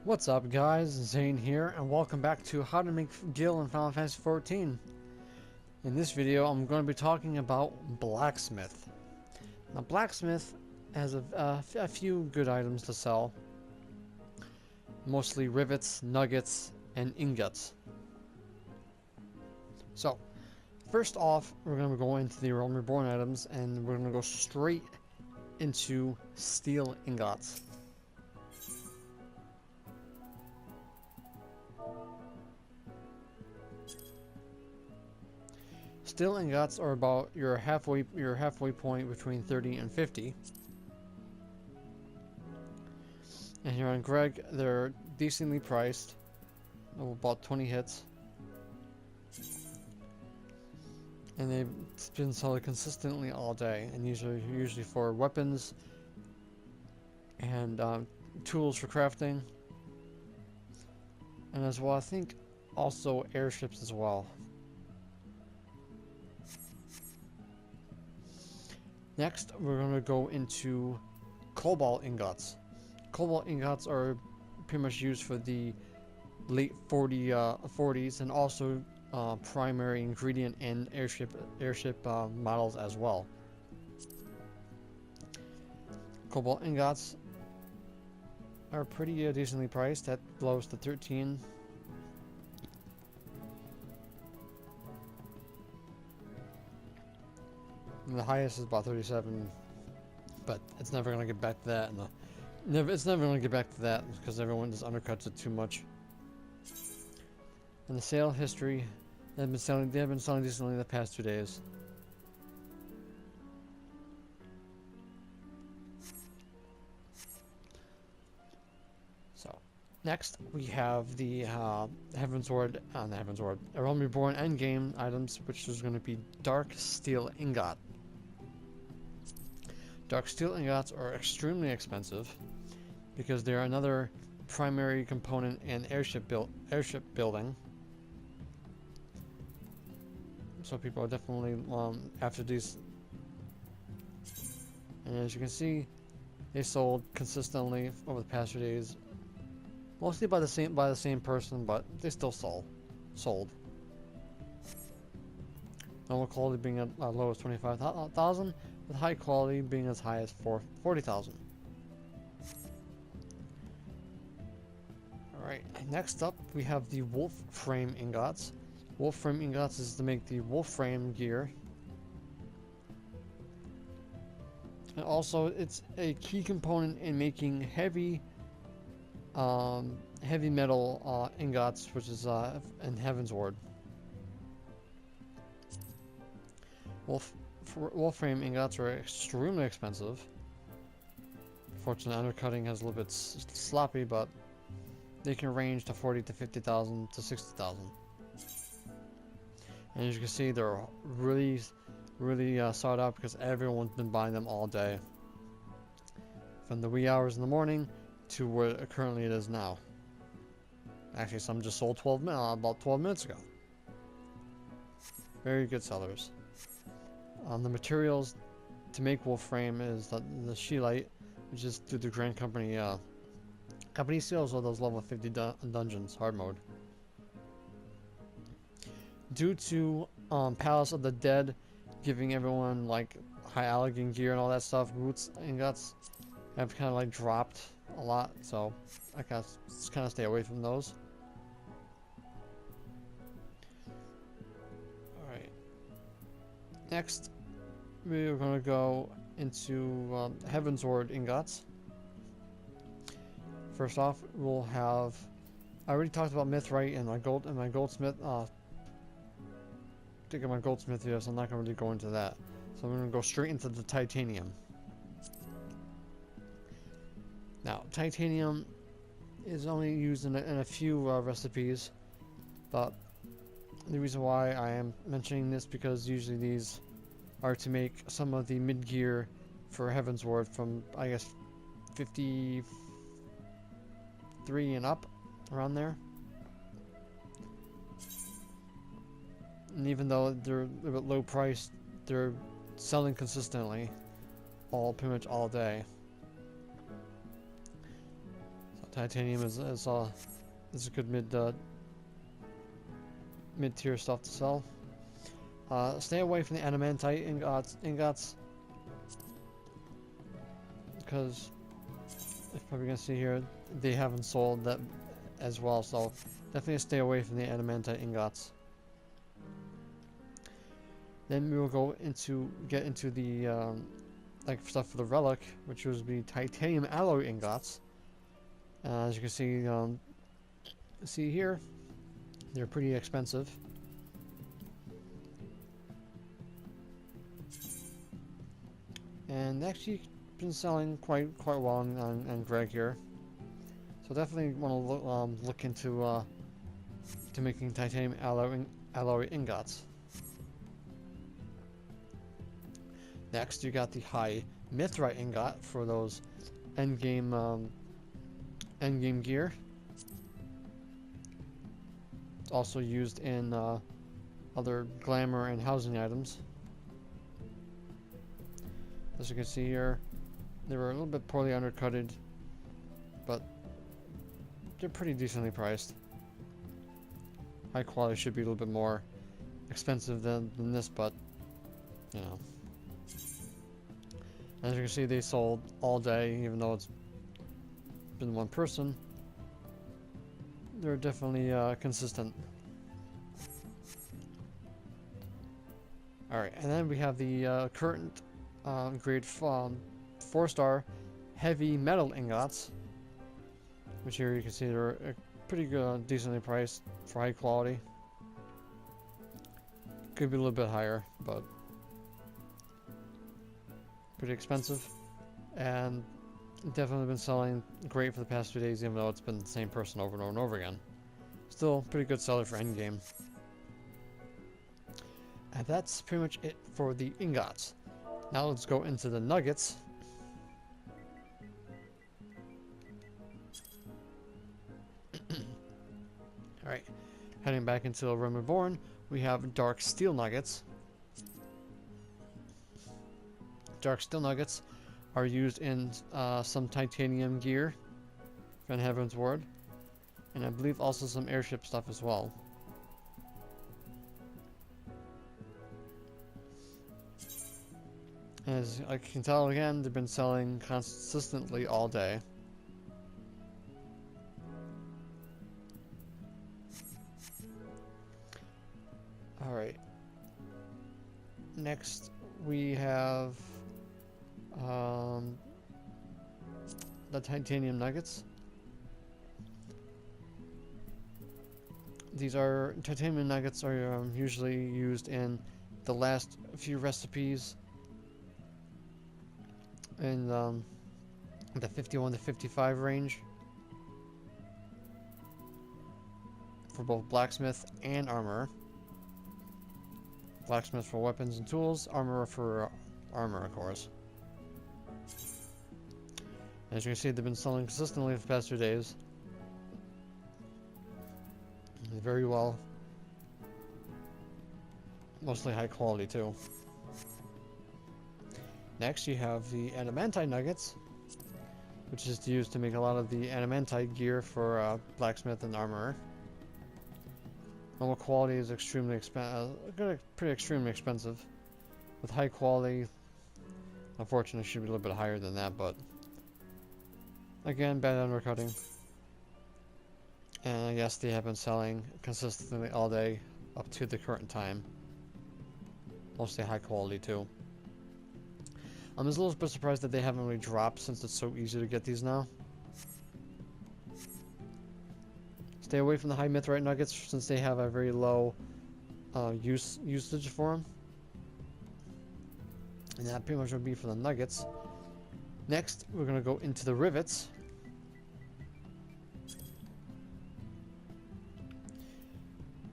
What's up guys, Zane here, and welcome back to How to Make Gil in Final Fantasy XIV. In this video, I'm going to be talking about Blacksmith. Now Blacksmith has a few good items to sell. Mostly rivets, nuggets, and ingots. So, first off, we're going to go into the Realm Reborn items, and we're going to go straight into steel ingots. Steel ingots are about your halfway point between 30 and 50. And here on Greg, they're decently priced, about 20 hits. And they've been sold consistently all day, and usually for weapons and tools for crafting, and as well I think also airships as well. Next, we're going to go into cobalt ingots. Cobalt ingots are pretty much used for the late 40s and also primary ingredient in airship models as well. Cobalt ingots are pretty decently priced at lowest to 13. And the highest is about 37, but it's never going to get back to that. It's never going to get back to that because everyone just undercuts it too much. And the sale history, they have been selling decently in the past 2 days. So, next we have the Heavensward, Realm Reborn endgame items, which is going to be Dark Steel Ingot. Dark steel ingots are extremely expensive because they are another primary component in airship building. So people are definitely after these. And as you can see, they sold consistently over the past few days, mostly by the same person, but they still sold. Normal quality being at low as 25,000. With high quality being as high as 40,000. Alright, next up we have the wolf frame ingots. Wolf frame ingots is to make the wolf frame gear. And also it's a key component in making heavy metal ingots, which is in Heavensward. Wolf frame ingots are extremely expensive. Fortunately, undercutting is a little bit sloppy, but they can range to 40 to 50,000 to 60,000. And as you can see, they're really sought out because everyone's been buying them all day, from the wee hours in the morning to where currently it is now. Actually, some just sold about 12 minutes ago. Very good sellers. The materials to make wolf frame is the Sheelite, which is through the Grand Company company sales of those level 50 dungeons, hard mode. Due to Palace of the Dead giving everyone like high Allegan gear and all that stuff, boots ingots have kind of like dropped a lot, so I kind of stay away from those. All right. Next, we're going to go into Heavensward ingots. First off, we'll have. I already talked about Mithrite and my goldsmith. Think of my goldsmith here, so I'm not going to really go into that. So I'm going to go straight into the titanium. Now, titanium is only used in a few recipes, but the reason why I am mentioning this because usually these are to make some of the mid-gear for Heavensward from, I guess, 53 and up, around there. And even though they're a bit low priced, they're selling consistently, pretty much all day. So Titanium is a good mid-tier stuff to sell. Stay away from the adamantite ingots, because you're probably gonna see here they haven't sold that as well, so definitely stay away from the adamantite ingots. Then we will get into the like stuff for the relic, which would be titanium alloy ingots. As you can see here, they're pretty expensive. And actually been selling quite well on Greg here. So definitely want to look into to making titanium alloy ingots. Next, you got the high mithrite ingot for those endgame gear. It's also used in other glamour and housing items. As you can see here, they were a little bit poorly undercutted, but they're pretty decently priced. High quality should be a little bit more expensive than this, but you know. As you can see, they sold all day, even though it's been one person. They're definitely consistent. Alright, and then we have the current grade 4-star heavy metal ingots, which here you can see they're pretty good, decently priced for high quality. Could be a little bit higher, but pretty expensive, and definitely been selling great for the past 2 days, even though it's been the same person over and over and over again. Still pretty good seller for endgame. And that's pretty much it for the ingots. Now let's go into the nuggets. Alright, heading back into Realm Reborn, we have dark steel nuggets. Dark steel nuggets are used in some titanium gear from Heaven's Ward, and I believe also some airship stuff as well. As I can tell, again, they've been selling consistently all day. Alright. Next, we have the titanium nuggets. Titanium nuggets are usually used in the last few recipes in the 51 to 55 range for both Blacksmith and Armorer. Blacksmith for weapons and tools, Armorer for armor, of course. As you can see, they've been selling consistently for the past 2 days. Very well. Mostly high quality too. Next, you have the adamantite nuggets, which is used to make a lot of the adamantite gear for Blacksmith and Armorer. Normal quality is extremely extremely expensive. With high quality, unfortunately, should be a little bit higher than that, but again, bad undercutting. And yes, they have been selling consistently all day up to the current time. Mostly high quality too. I'm just a little bit surprised that they haven't really dropped, since it's so easy to get these now. Stay away from the high mithrite nuggets, since they have a very low usage for them. And that pretty much would be for the nuggets. Next, we're going to go into the rivets.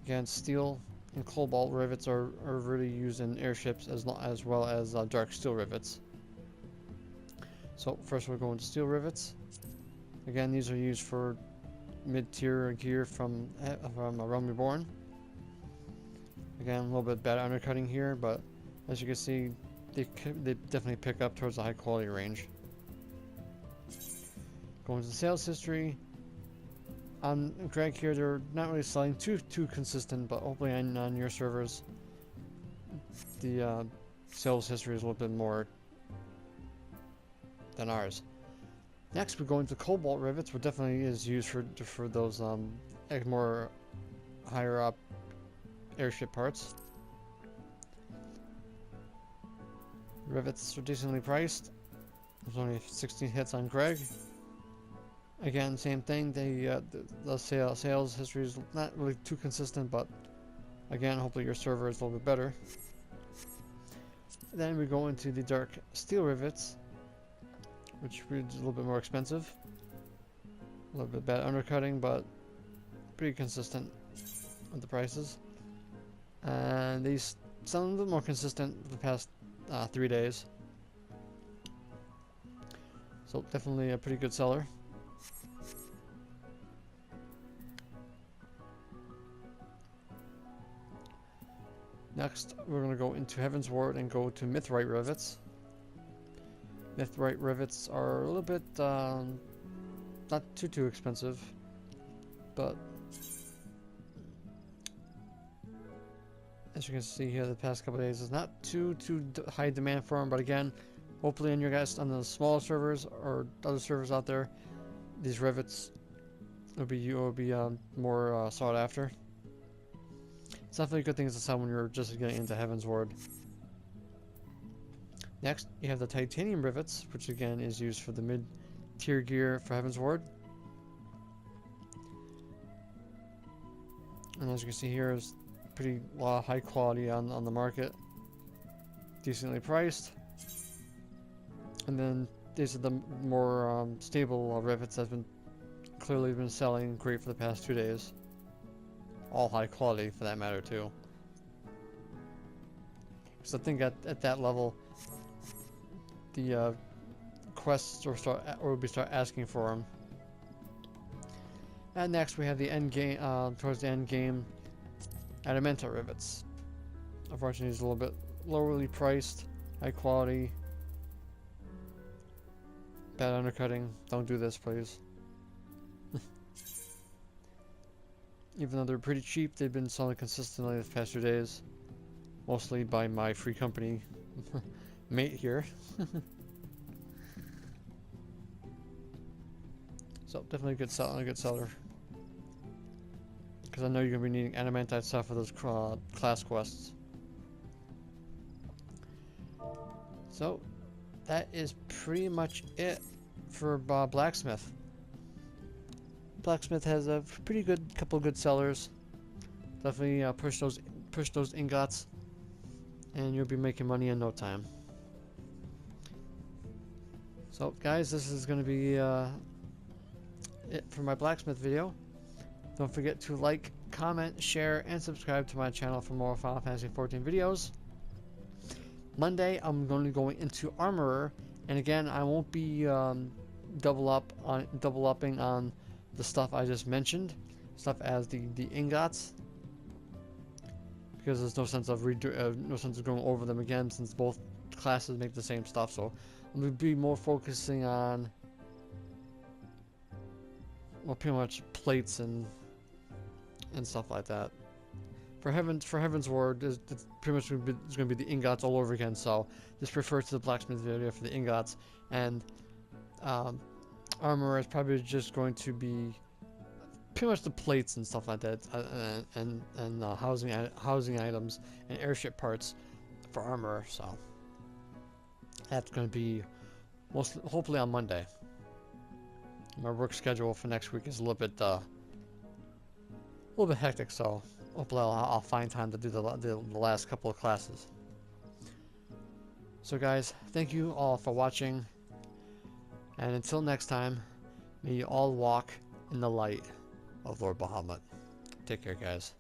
Again, steel and cobalt rivets are really used in airships, as well as dark steel rivets. So first we're going to steel rivets. Again, these are used for mid-tier gear from Realm Reborn. Again, a little bit bad undercutting here, but as you can see, they definitely pick up towards the high quality range. Going to the sales history, on Greg here, they're not really selling too consistent, but hopefully on your servers, the sales history is a little bit more than ours. Next, we go into cobalt rivets, which definitely is used for those more higher up airship parts. Rivets are decently priced. There's only 16 hits on Greg. Again, same thing. The sales history is not really too consistent, but again, hopefully your server is a little bit better. Then we go into the dark steel rivets, which is a little bit more expensive. A little bit bad undercutting, but pretty consistent with the prices. And these sound a little more consistent for the past 3 days. So definitely a pretty good seller. Next, we're going to go into Heaven's Ward and go to Mithrite rivets. Mithrite rivets are a little bit not too expensive, but as you can see here, the past couple of days is not too high demand for them. But again, hopefully on your guys on the smaller servers or other servers out there, these rivets will be more sought after. It's definitely a good thing to sell when you're just getting into Heaven's Ward. Next, you have the titanium rivets, which again is used for the mid-tier gear for Heaven's Ward. And as you can see here, is pretty high quality on the market, decently priced. And then these are the more stable rivets that have clearly been selling great for the past 2 days. All high quality for that matter too. So I think at that level, the quests start asking for them. And next we have the end game, towards the end game, adamantite rivets. Unfortunately, it's a little bit lowerly priced, high quality, bad undercutting. Don't do this, please. Even though they're pretty cheap, they've been selling consistently the past 2 days, mostly by my free company mate here. So definitely a good seller. Because I know you're gonna be needing adamantite stuff for those class quests. So that is pretty much it for Blacksmith. Blacksmith has a pretty good couple good sellers. Definitely push those ingots, and you'll be making money in no time. So guys, this is going to be it for my Blacksmith video. Don't forget to like, comment, share, and subscribe to my channel for more Final Fantasy XIV videos. Monday, I'm going to go into Armorer, and again, I won't be double upping on the stuff I just mentioned, stuff as the ingots, because there's no sense of going over them again since both classes make the same stuff. So I'm going to be more focusing on, well, pretty much plates and stuff like that. For Heaven's Ward, it's pretty much going to be the ingots all over again. So just refer to the Blacksmith video for the ingots, and Armor is probably just going to be pretty much the plates and stuff like that, and housing items and airship parts for Armor. So that's going to be hopefully on Monday. My work schedule for next week is a little bit hectic, so hopefully I'll find time to do the last couple of classes. So guys, thank you all for watching. And until next time, may you all walk in the light of Lord Bahamut. Take care, guys.